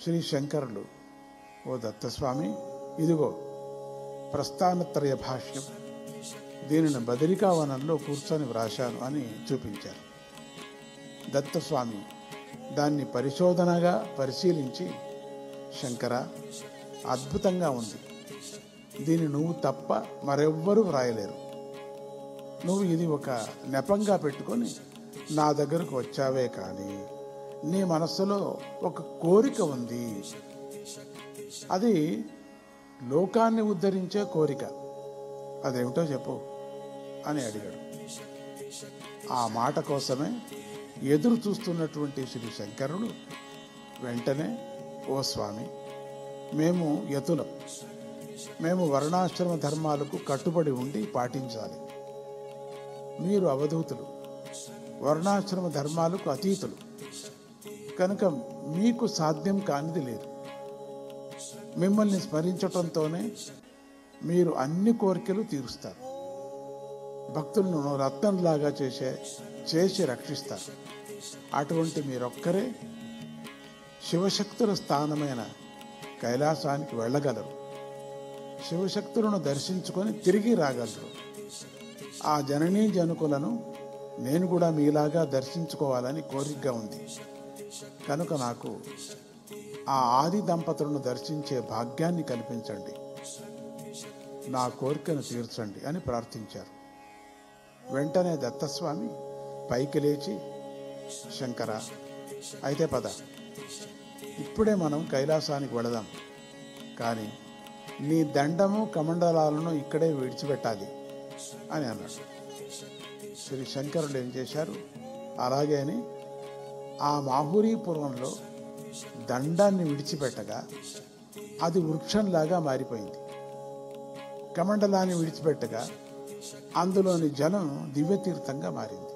శ్రీ శంకరులు, ఓ దత్తస్వామి, ఇదిగో ప్రస్థానత్రయ భాష్యం, దీనిని బదరికావనంలో కూర్చొని వ్రాశాను అని చూపించారు. దత్తస్వామి దాన్ని పరిశోధనగా పరిశీలించి, శంకర, అద్భుతంగా ఉంది, దీన్ని నువ్వు తప్ప మరెవ్వరూ వ్రాయలేరు. నువ్వు ఇది ఒక నెపంగా పెట్టుకొని నా దగ్గరకు వచ్చావే కానీ నీ మనస్సులో ఒక కోరిక ఉంది, అది లోకాన్ని ఉద్ధరించే కోరిక, అదేమిటో చెప్పు అని అడిగాడు. ఆ మాట కోసమే ఎదురు చూస్తున్నటువంటి శ్రీ శంకరుడు వెంటనే, ఓ స్వామి, మేము యతులం, మేము వర్ణాశ్రమ ధర్మాలకు కట్టుబడి ఉండి పాటించాలి. మీరు అవధూతులు, వర్ణాశ్రమ ధర్మాలకు అతీతులు, కనుక మీకు సాధ్యం కానిది లేదు. మిమ్మల్ని స్మరించటంతోనే మీరు అన్ని కోరికలు తీరుస్తారు, భక్తులను రత్నంలాగా చేసి రక్షిస్తారు. అటువంటి మీరొక్కరే శివశక్తుల స్థానమైన కైలాసానికి వెళ్ళగలరు, శివశక్తులను దర్శించుకొని తిరిగి రాగలరు. ఆ జననీ జనకులను నేను కూడా మీలాగా దర్శించుకోవాలని కోరికగా ఉంది, కనుక నాకు ఆ ఆది దంపతులను దర్శించే భాగ్యాన్ని కల్పించండి, నా కోరికను తీర్చండి అని ప్రార్థించారు. వెంటనే దత్తస్వామి పైకి లేచి, శంకర, అయితే పద, ఇప్పుడే మనం కైలాసానికి వెళదాం, కానీ నీ దండము కమండలాలను ఇక్కడే విడిచిపెట్టాలి అని అన్నాడు. శ్రీ శంకరులు ఏం చేశారు, అలాగే అని ఆ మాహురీపురంలో దండాన్ని విడిచిపెట్టగా అది వృక్షంలాగా మారిపోయింది. కమండలాన్ని విడిచిపెట్టగా అందులోని జలం దివ్యతీర్థంగా మారింది.